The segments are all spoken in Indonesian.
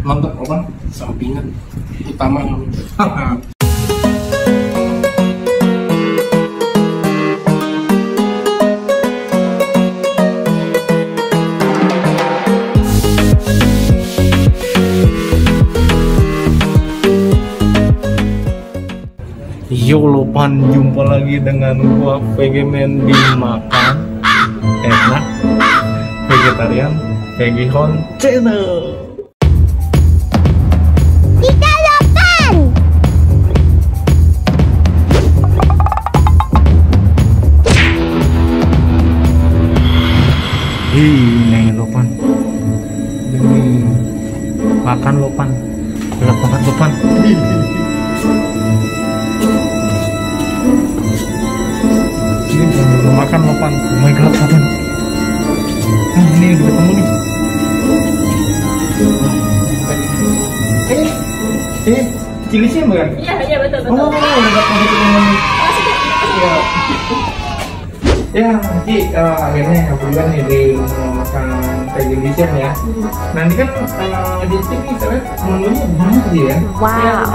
mantap apa? Sampingan utama. Yo Lopan, jumpa lagi dengan gua Vegemen di Makan Enak Vegetarian Vegihon Channel. Kita Lopan. Ini Lopan. Ini makan Lopan. Gelap banget Lopan. Ini belum makan Lopan. Oh my god Lopan. Ini udah ketemu nih. Cilisnya bukan? Iya betul. Oh, udah ketemu nih. Ya. Ya, Ci, akhirnya kebetulan nih di makan Vegetation ya. Nah ini kan di sini saya menunya banyak sih ya. Wow.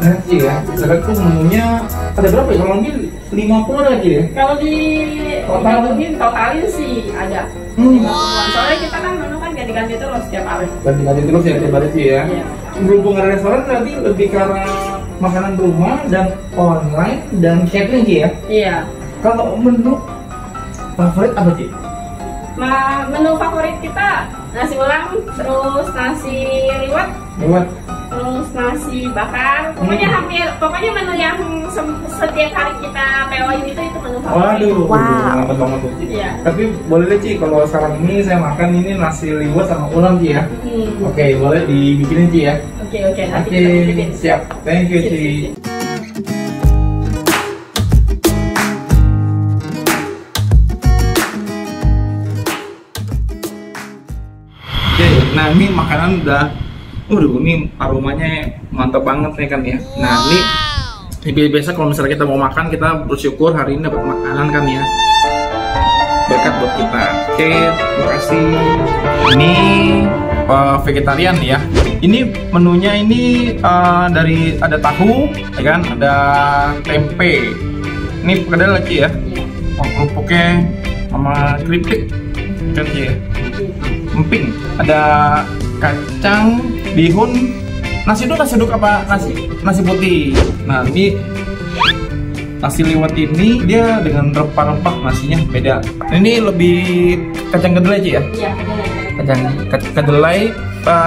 Nah Ci ya, saya tuh menunya ada berapa ya? Kalau lebih 50 ada Ci ya? Kalau di totalin sih ada 50-an. Soalnya kita kan menu kan ganti-ganti terus setiap hari. Ganti-ganti terus ya tiap hari Ci ya. Iya. Berhubung ada restoran nanti lebih ke arah makanan rumah dan online dan catering Ci ya. Iya. Kalau menu favorit apa Ci? Menu favorit kita nasi ulam, terus nasi liwet, Lewat. terus nasi bakar. Pokoknya menu yang setiap hari kita PO-in itu menu favorit. Waduh, Wow. mantap banget tuh Ci. Iya. Tapi boleh deh Ci, kalau sekarang ini saya makan ini nasi liwet sama ulam Ci ya. Oke, boleh dibikinin Ci ya. Oke, nanti Oke, kita bikin. siap. Thank you Ci. Oke, nah ini makanan udah, ini aromanya mantap banget nih kan ya. Nah ini biasa kalau misalnya kita mau makan, kita bersyukur hari ini dapat makanan kan ya. Berkat buat kita. Oke, terima kasih. Ini vegetarian ya. Ini menunya ini dari ada tahu, ya kan, ada tempe. Ini perkedel lagi ya. Kerupuknya sama keripik kan ya. Emping, ada kacang, bihun, nasi uduk apa nasi putih. Nah ini nasi liwet ini dia dengan rempah-rempah nasinya beda. Ini lebih kacang kedelai Ci ya? Iya, Kacang kedelai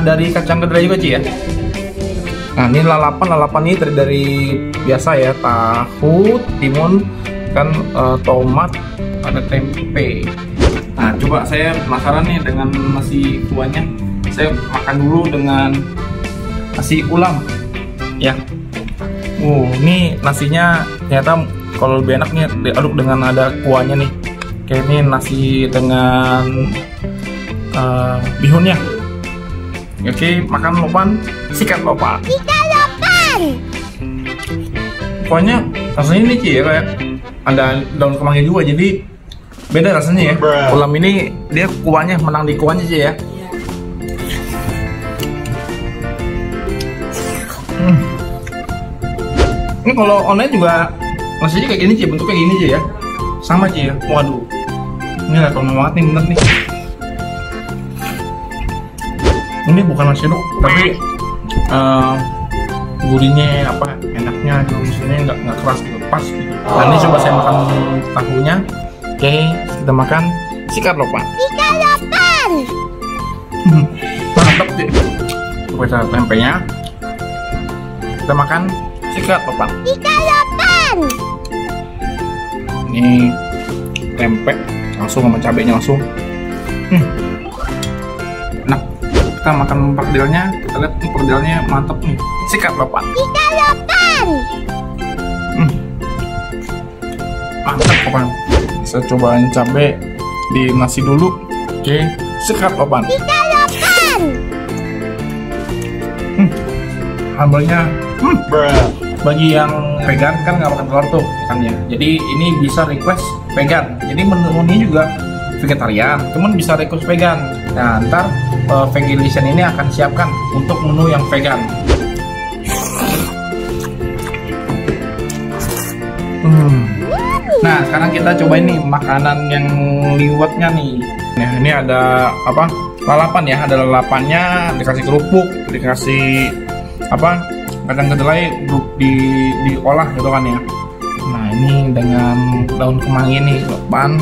dari kacang kedelai juga Ci ya? Nah ini lalapan ini dari biasa ya, tahu, timun, kan tomat, ada tempe. Nah coba saya penasaran nih dengan nasi kuahnya. Saya makan dulu dengan nasi ulam ya. Ini nasinya ternyata kalau lebih enak nih diaduk dengan ada kuahnya nih. Kayak ini nasi dengan bihunnya. Oke, makan Lopan, sikat Lopan. Kita Lopan. Kuahnya rasanya ini Ci ya, kayak ada daun kemangi juga, jadi beda rasanya ya. Ulam ini dia kuahnya menang di kuahnya Ci ya. Ini kalau online juga nasinya kayak gini Ci, bentuknya gini Ci ya. Sama Ci ya. Waduh. Ini level banget nih, bener nih. Ini bukan nasi uduk, tapi gurihnya apa enaknya gitu, misalnya nggak keras gitu, pas gitu. Nah ini coba saya makan tahunya. Oke, kita makan sikat Lopan. Kita Lopan. Mantap sih. Coba tempenya. Kita makan sikat Lopan. Kita Lopan. Ini tempe langsung sama cabenya langsung. Nah, kita makan perkedelnya. Kita lihat nih perkedelnya mantap nih. Sikat Lopan. Kita Lopan. Mantap Lopan. Saya cobain cabai di nasi dulu. Oke, sikat Lopan. Kita Lopan. Sambalnya bagi yang vegan kan nggak makan telur tuh kan ya, jadi ini bisa request vegan. Jadi menu ini juga vegetarian, cuman bisa request vegan. Nah, ntar Vegalician ini akan siapkan untuk menu yang vegan. Nah, sekarang kita cobain nih makanan yang liwetnya nih. Nah, ini ada apa? Lalapan ya, ada lalapannya, dikasih kerupuk, dikasih apa? Kacang kedelai diolah gitu kan ya. Nah, ini dengan daun kemangi nih, Lopan.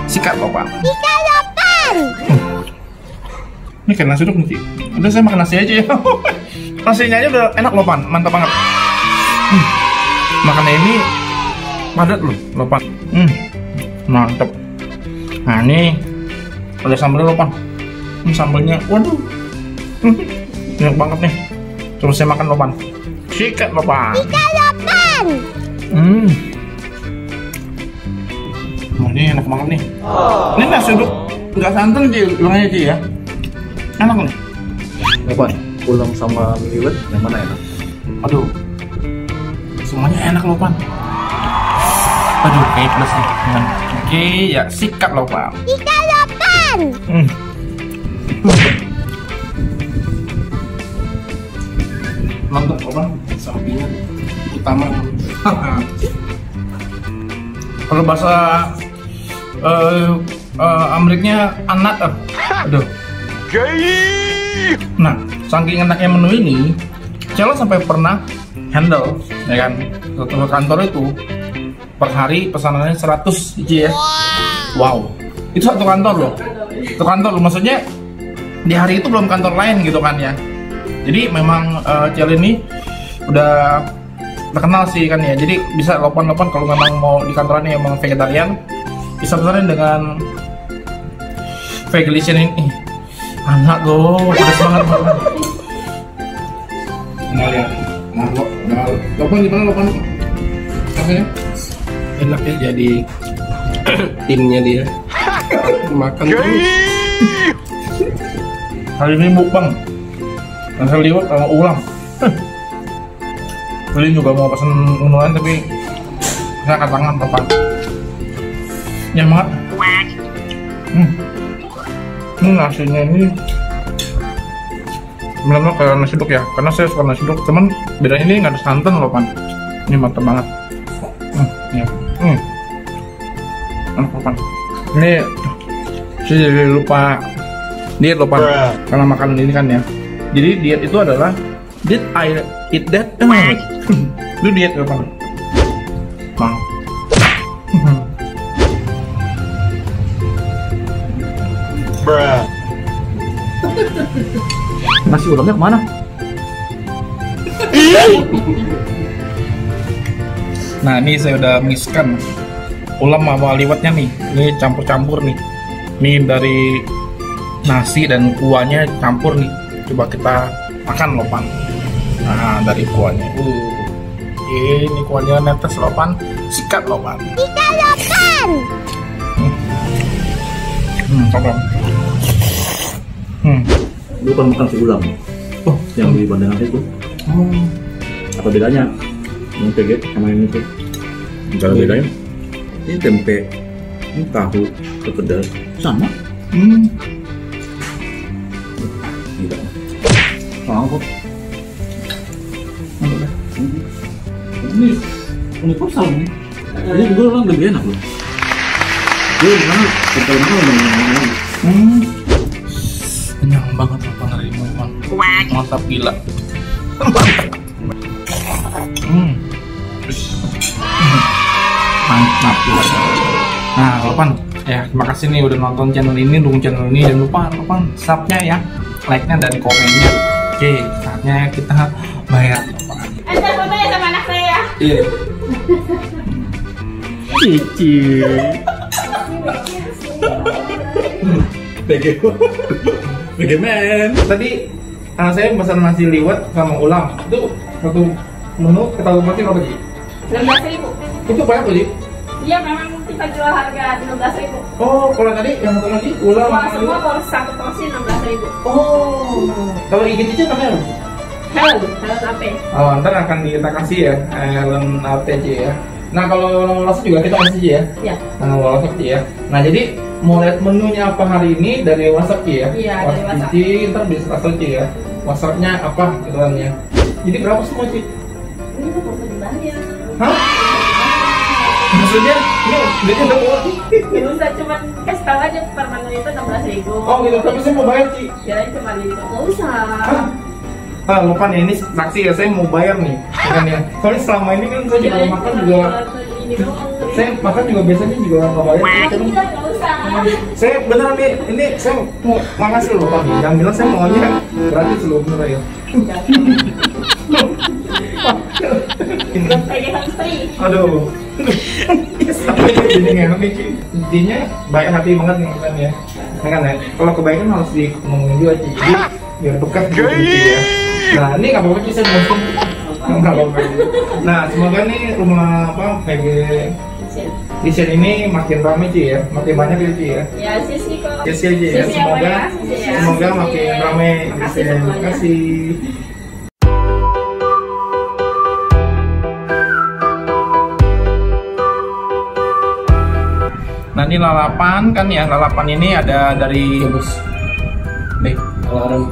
Sikat Lopan. Ikan lopan. Ini kayak nasi uduk nih, Ci. Udah saya makan nasi aja ya. Nasinya aja udah enak Lopan, mantap banget. Makannya ini padat loh, Lopan. Mantap. Nah, ini ada sambalnya Lopan. Sambalnya, waduh. Enak banget nih. Terus saya makan Lopan. Sikat Lopan. Ikan lopan. Nah, ini enak banget nih. Ini nasi uduk nggak santan Ci, bilangnya Ci ya. Enak nih. Lopan, ulam sama liwet yang mana enak? Aduh, semuanya enak Lopan. Aduh, kayak plus nih. Oke, ya sikat Lopan. Ikan lopan. Mantap Lopan. Sapinya utama. Kalau bahasa Ameriknya anat. Aduh. Nah, saking enaknya menu ini, Celo sampai pernah handle, ya kan, ke kantor itu per hari pesanannya 100 ya. Wow, itu satu kantor loh. Satu kantor loh, maksudnya di hari itu belum kantor lain gitu kan ya. Jadi memang Celo ini udah terkenal sih kan ya. Jadi bisa Lopan kalau memang mau di kantorannya emang vegetarian, bisa pesanin dengan Vegalician ini. Anak tuh, udah semangat banget. Nah, lihat. Nah, Lopan gimana Lopan? Oke. Enak ya jadi timnya dia. Makan terus. Hari ini mukbang. Nasi liwet sama ulam. Beli juga mau pesen menuan tapi saya angkat tangan Lopan. Nyaman. Ini nasinya ini benar-benar kayak nasi uduk ya, karena saya suka nasi uduk, cuman bedanya ini nggak ada santan Lopan. Ini mantap banget. Ya. Enak Lopan. Ini saya jadi lupa diet Lopan karena makan ini kan ya. Jadi diet itu adalah did I eat that? Itu diet Lopan. Bang. Nasi ulamnya kemana? Nah, ini saya udah mixkan ulam sama liwetnya nih. Ini campur-campur nih. Ini dari nasi dan kuahnya campur nih. Coba kita makan Lopan. Nah, dari kuahnya. Ini kuahnya netes Lopan. Sikat Lopan. Ikan lopan. Coba. Lu kan makan si ulam. Oh, Yang di bandangan itu. Apa bedanya? Yang PG sama yang itu? Cara bedanya? Ini tempe, ini tahu, pedas, sama. Gila. Sama kok. Ini kok sama nih? Ini juga orang lebih enak loh. Dia gimana? Kalau mana lebih kenyang banget Lopan hari ini Lopan. Mantap gila. Mantap gila. Nah Lopan, ya terima kasih nih udah nonton channel ini, dukung channel ini, dan lupa Lopan subscribe-nya ya, like-nya dan komennya. Oke, saatnya kita bayar Lopan. Ada foto ya sama anak saya. Iya. Cici. Bagaimana? Tadi saya pesan nasi liwet sama ulam. Itu satu menu kita lupain apa sih? 16.000. Itu banyak tuh Ji? Iya, memang kita jual harga 16.000. Oh, kalau tadi yang satu lagi ulam Wah, sama semua liwet. kalau satu porsi 16.000. Oh, kalau gigi Cici namanya apa? Helen apa? Oh, ntar akan kita kasih ya Helen ATC ya. Nah kalau nomor WhatsApp juga kita kasih ya. Ya. Nah nomor WhatsApp ya. Nah jadi mau lihat menunya apa hari ini dari WhatsApp Ci ya? Iya, dari WhatsApp. Ci, ntar bisa kasih Ci ya. WhatsAppnya apa gitu kan ya. Jadi berapa semua Ci? Ini tuh mau dibayar. Hah? Maksudnya ini duitnya udah keluar? Gak usah, cuma kasih tahu aja per menu itu 16.000. Oh gitu, tapi saya mau bayar Ci. Kirain cuma itu. Gak usah. Hah? Ah, lupa nih, ini saksi ya, saya mau bayar nih kan ya. Soalnya selama ini kan saya juga Kirain makan cuma juga ini doang. saya makan juga biasanya juga nggak bayar. Iya, gak usah. Saya beneran nih, ini saya mau makasih loh Pak. Yang bilang saya maunya gratis loh bener ya. Pegangan free. Aduh. Sampai jadi ngenak nih Ci. Intinya baik hati banget nih kan ya. Nah, kan ya. Kalau kebaikan harus ngomongin juga Ci. Jadi biar bekas gitu ya. Nah ini nggak apa-apa Ci, saya ngomong. Nggak apa-apa. Nah semoga nih rumah apa PG di sini ini makin ramai Ci ya, makin banyak ya Ci ya. Ya, sisi kok. Sisi aja ya, Sisi semoga apa ya? Sisi ya. semoga Sisi. makin ramai di Makasih sini. semuanya. Terima kasih. Nah ini lalapan kan ya, lalapan ini ada dari nih Alarm.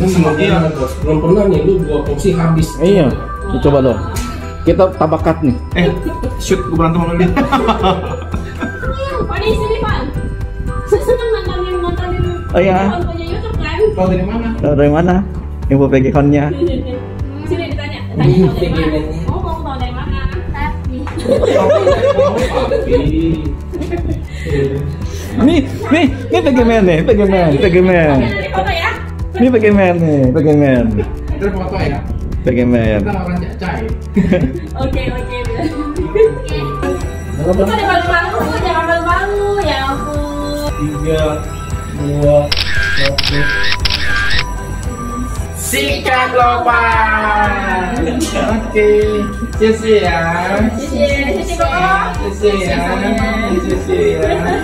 Ini semuanya Belum pernah nih lu 2 porsi habis. Iya, coba dong. Kita tabakat nih. shoot gue berantem sama dia. Pak, di sini Pak. Saya senang nontonin Oh iya. akun punya YouTube kan. Tahu dari mana? Tahu dari mana? Info PG-nya. Sini ditanya, tanya tahu dari mana? Oh, mau tahu dari mana? Tapi. Nih PG-man nih, PG-man. Jadi foto ya. Ini PG-man nih, PG-man. Kita foto ya. PG-man. Kita orang cacai. Oke. Kok ada malu-malu? Jangan malu-malu, ya ampun. 3, 2, 1. Sikat lopan. Oke, sisi ya. Sisi kok. Sisi ya. Sisi ya.